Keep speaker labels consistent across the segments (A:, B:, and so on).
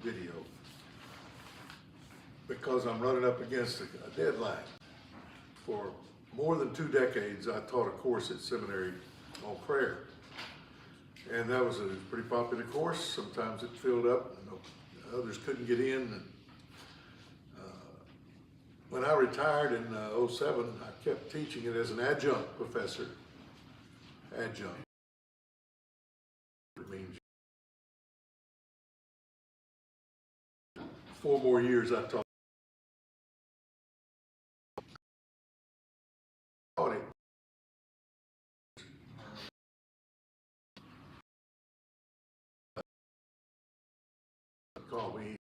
A: video because I'm running up against a deadline. For more than 2 decades, I taught a course at seminary on prayer. And that was a pretty popular course. Sometimes it filled up, and others couldn't get in. And, when I retired in 07, I kept teaching it as an adjunct professor. Adjunct. It means 4 more years I taught it. Called me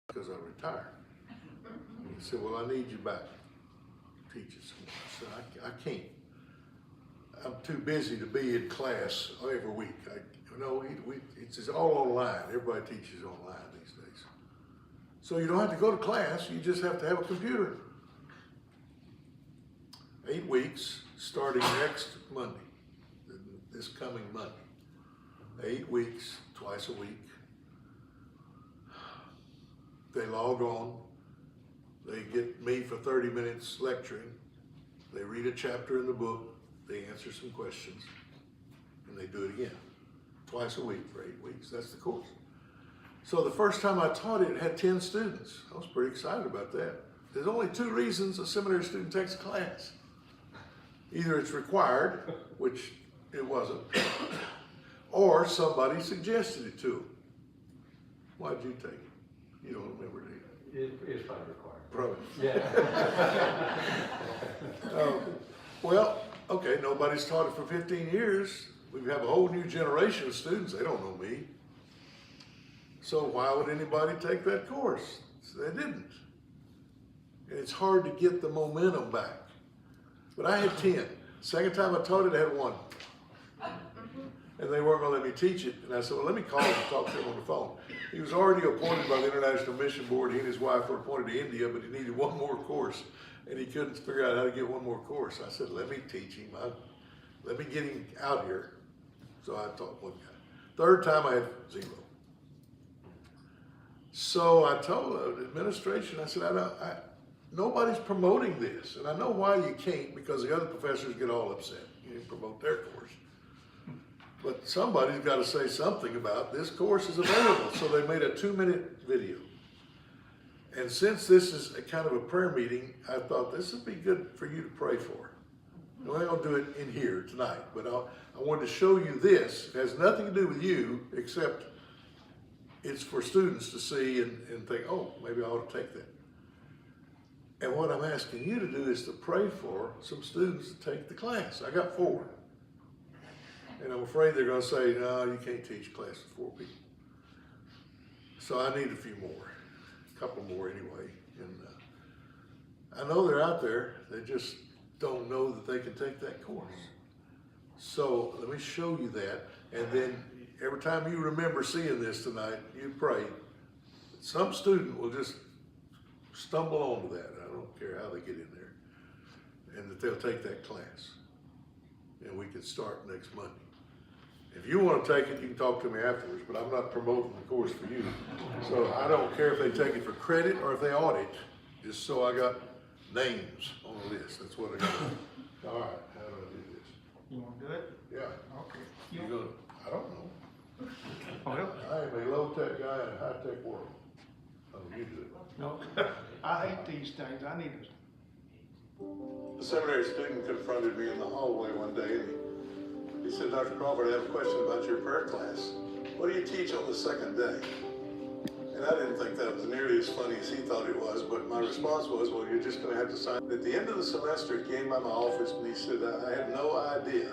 A: because I retired. He said, well, I need you back to teach us. I said, I can't. I'm too busy to be in class every week. It's just all online. Everybody teaches online these days. So you don't have to go to class. You just have to have a computer. 8 weeks, starting next Monday, this coming Monday. 8 weeks, twice a week. They log on. They get me for 30 minutes lecturing. They read a chapter in the book. They answer some questions, and they do it again. Twice a week for 8 weeks. That's the course. So the first time I taught it, it had 10 students. I was pretty excited about that. There's only 2 reasons a seminary student takes a class. Either it's required, which it wasn't, or somebody suggested it to them. Why'd you take it? You don't remember, do you?
B: It's probably required.
A: Probably.
B: Yeah.
A: Well, okay, nobody's taught it for 15 years. We have a whole new generation of students. They don't know me. So why would anybody take that course? So they didn't. And it's hard to get the momentum back. But I had 10. Second time I taught it, I had 1. And they weren't going to let me teach it. And I said, well, let me call him and talk to him on the phone. He was already appointed by the International Mission Board. He and his wife were appointed to India, but he needed 1 more course. And he couldn't figure out how to get 1 more course. I said, let me teach him. Let me get him out here. So I taught 1 guy. Third time I had 0. So I told the administration, I said, nobody's promoting this. And I know why you can't, because the other professors get all upset. You didn't promote their course. But somebody's got to say something about this course is available. So they made a 2-minute video. And since this is a kind of a prayer meeting, I thought this would be good for you to pray for. We're not going to do it in here tonight, but I wanted to show you this. It has nothing to do with you, except it's for students to see and think, oh, maybe I ought to take that. And what I'm asking you to do is to pray for some students to take the class. I got 4. And I'm afraid they're going to say, no, you can't teach a class of 4 people. So I need a few more, a couple more anyway. And I know they're out there. They just don't know that they can take that course. So let me show you that. And then every time you remember seeing this tonight, you pray. Some student will just stumble onto that. I don't care how they get in there. And that they'll take that class. And we can start next Monday. If you want to take it, you can talk to me afterwards, but I'm not promoting the course for you. So I don't care if they take it for credit or if they audit, just so I got names on the list. That's what I got. All right, how do I do this?
C: You want to do it?
A: Yeah.
C: Okay.
A: You gonna, I don't know.
C: Oh, well,
A: I am a low-tech guy in a high-tech world. Oh, you do it.
C: no, I hate these things. I need to.
A: The seminary student confronted me in the hallway one day, and he said, Dr. Crawford, I have a question about your prayer class. What do you teach on the second day? And I didn't think that was nearly as funny as he thought it was, but my response was, well, you're just going to have to sign. At the end of the semester, he came by my office and he said, I had no idea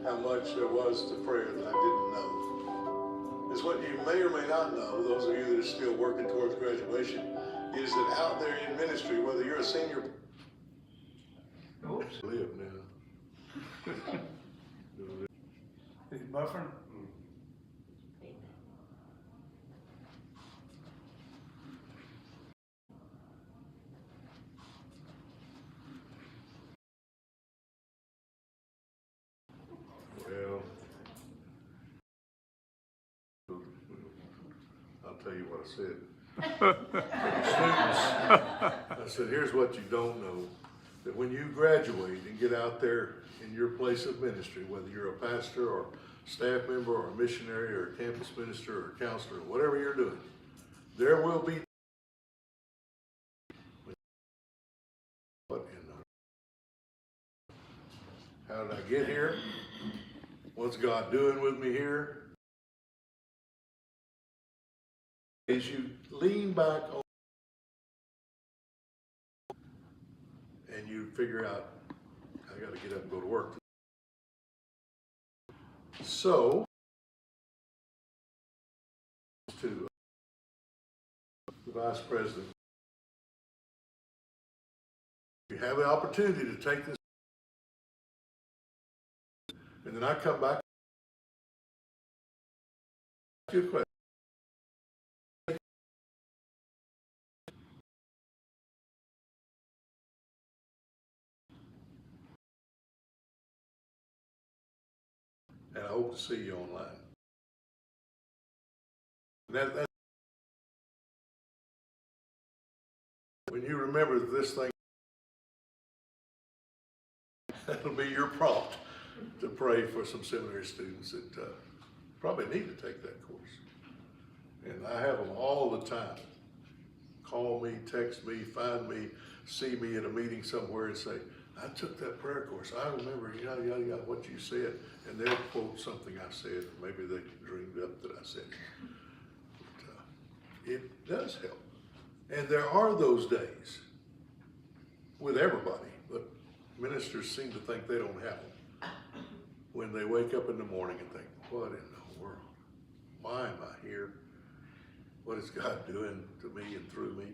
A: how much there was to prayer that I didn't know. Is what you may or may not know, those of you that are still working towards graduation, is that out there in ministry, whether you're a senior,
C: Oops.
A: live now.
C: Is it buffering?
A: tell you what I said. Students, I said, here's what you don't know, that when you graduate and get out there in your place of ministry, whether you're a pastor or staff member or a missionary or a campus minister or a counselor, whatever you're doing, there will be what in the, how did I get here? What's God doing with me here? As you lean back on and you figure out, I got to get up and go to work. So, to the vice president, you have the opportunity to take this, and then I come back, ask you a question. And I hope to see you online. That, when you remember this thing, that'll be your prompt to pray for some seminary students that probably need to take that course. And I have them all the time. Call me, text me, find me, see me at a meeting somewhere and say, I took that prayer course. I remember, yada, yada, yada, what you said. And they'll quote something I said, or maybe they dreamed up that I said it. But, it does help. And there are those days with everybody, but ministers seem to think they don't have them. When they wake up in the morning and think, what in the world? Why am I here? What is God doing to me and through me?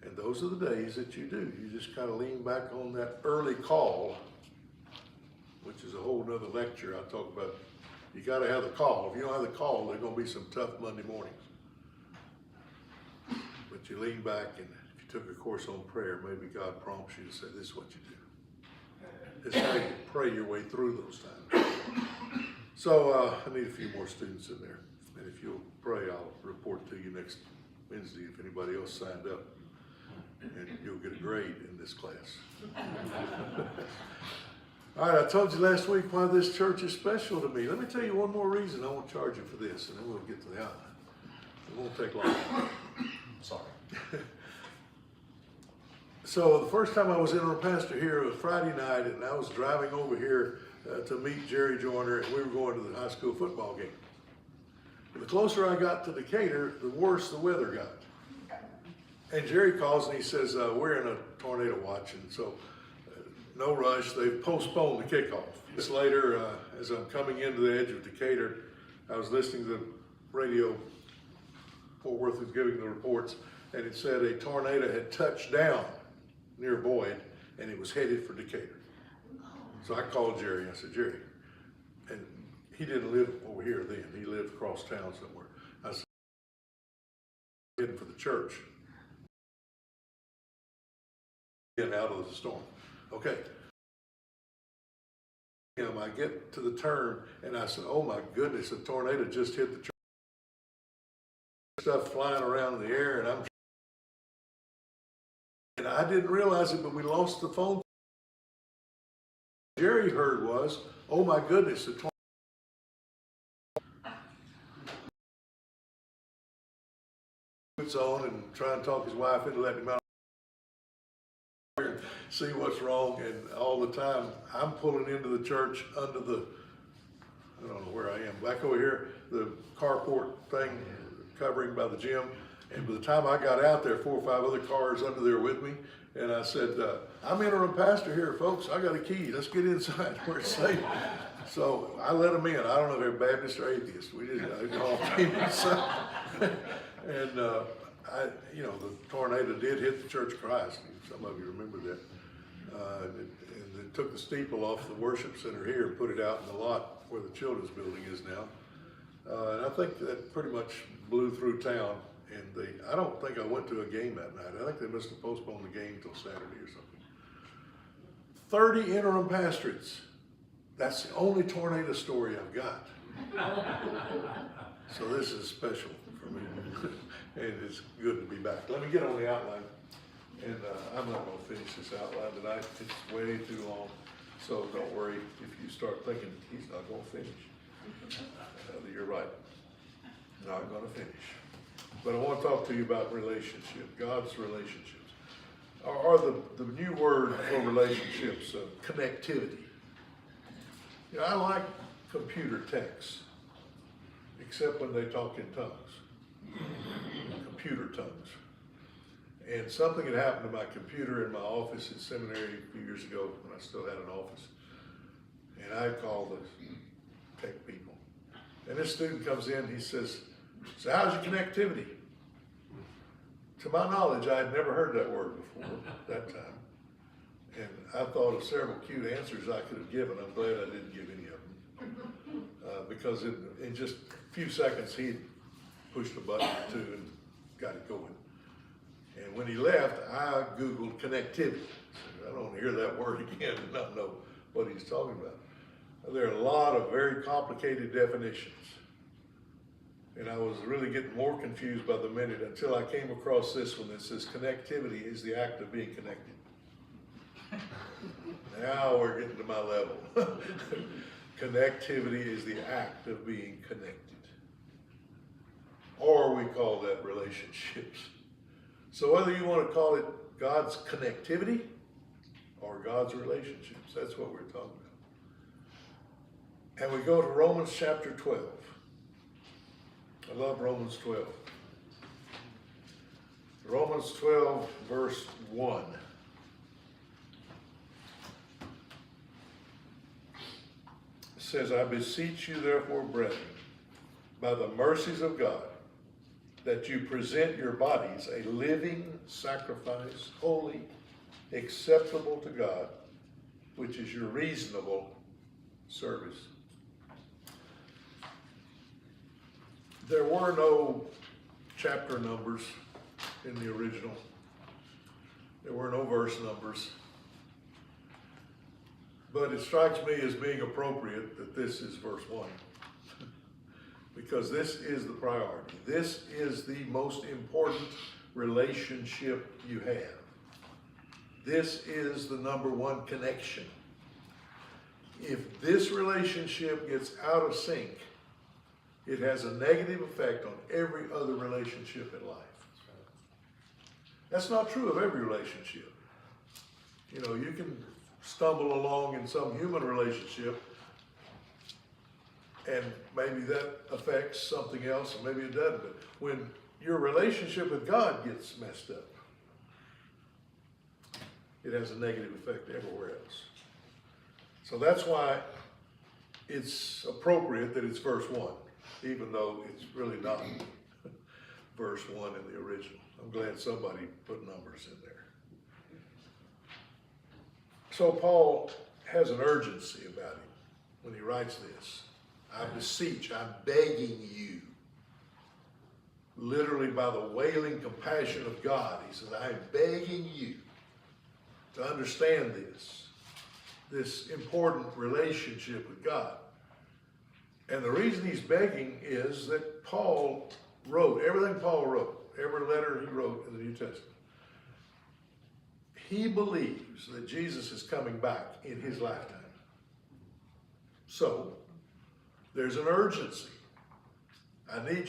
A: And those are the days that you do. You just kind of lean back on that early call, which is a whole nother lecture. I talk about, you got to have the call. If you don't have the call, there are going to be some tough Monday mornings. But you lean back, and if you took a course on prayer, maybe God prompts you to say, this is what you do. This is how you pray your way through those times. So I need a few more students in there. And if you'll pray, I'll report to you next Wednesday if anybody else signed up. And you'll get a grade in this class. All right, I told you last week why this church is special to me. Let me tell you one more reason I won't charge you for this, and then we'll get to the outline. It won't take long.
B: Sorry.
A: So the first time I was interim pastor here, it was Friday night, and I was driving over here to meet Jerry Joyner, and we were going to the high school football game. And the closer I got to Decatur, the worse the weather got. And Jerry calls and he says, we're in a tornado watch, and so no rush. They've postponed the kickoff. This later, as I'm coming into the edge of Decatur, I was listening to the radio. Fort Worth was giving the reports, and it said a tornado had touched down near Boyd, and it was headed for Decatur. So I called Jerry. I said, Jerry, and he didn't live over here then. He lived across town somewhere. I said, heading for the church. Getting out of the storm. Okay. I get to the turn, and I said, oh my goodness, a tornado just hit the church. Stuff flying around in the air, and I didn't realize it, but we lost the phone. Jerry heard was, oh my goodness, the tornado. Puts on and try and talk his wife into letting him out. See what's wrong, and all the time I'm pulling into the church under the, I don't know where I am, back over here, the carport thing covering by the gym, and by the time I got out there, 4 or 5 other cars under there with me, and I said, I'm interim pastor here, folks, I got a key, let's get inside where it's safe. So I let them in. I don't know if they're Baptist or atheist, we just all came inside. And you know, the tornado did hit the Church of Christ. Some of you remember that. And it took the steeple off the worship center here and put it out in the lot where the children's building is now. And I think that pretty much blew through town. And I don't think I went to a game that night. I think they must have postponed the game till Saturday or something. 30 interim pastorates. That's the only tornado story I've got. So this is special for me. And it's good to be back. Let me get on the outline. And I'm not gonna finish this outline tonight. It's way too long. So don't worry if you start thinking, he's not gonna finish. You're right. Not gonna finish. But I want to talk to you about relationship, God's relationships. Or the new word for relationships, connectivity. You know, I like computer techs, except when they talk in tongues, computer tongues. And something had happened to my computer in my office at seminary a few years ago when I still had an office. And I called the tech people. And this student comes in, he says, "So how's your connectivity?" To my knowledge, I had never heard that word before that time. And I thought of several cute answers I could have given. I'm glad I didn't give any of them. Because in just a few seconds, he pushed a button or two and got it going. And when he left, I Googled connectivity. I don't hear that word again and not know what he's talking about. There are a lot of very complicated definitions. And I was really getting more confused by the minute until I came across this one that says connectivity is the act of being connected. Now we're getting to my level. Connectivity is the act of being connected. Or we call that relationships. So whether you want to call it God's connectivity or God's relationships, that's what we're talking about. And we go to Romans chapter 12. I love Romans 12. Romans 12, verse 1. It says, "I beseech you therefore, brethren, by the mercies of God, that you present your bodies a living sacrifice, holy, acceptable to God, which is your reasonable service." There were no chapter numbers in the original. There were no verse numbers. But it strikes me as being appropriate that this is verse 1. Because this is the priority. This is the most important relationship you have. This is the number one connection. If this relationship gets out of sync, it has a negative effect on every other relationship in life. That's not true of every relationship. You know, you can stumble along in some human relationship and maybe that affects something else and maybe it doesn't. But when your relationship with God gets messed up, it has a negative effect everywhere else. So that's why it's appropriate that it's verse 1. Even though it's really not verse 1 in the original. I'm glad somebody put numbers in there. So Paul has an urgency about him when he writes this. "I beseech, I'm begging you." Literally by the wailing compassion of God, he says, "I am begging you to understand this important relationship with God." And the reason he's begging is that Paul wrote, everything Paul wrote, every letter he wrote in the New Testament, he believes that Jesus is coming back in his lifetime. So, there's an urgency. I need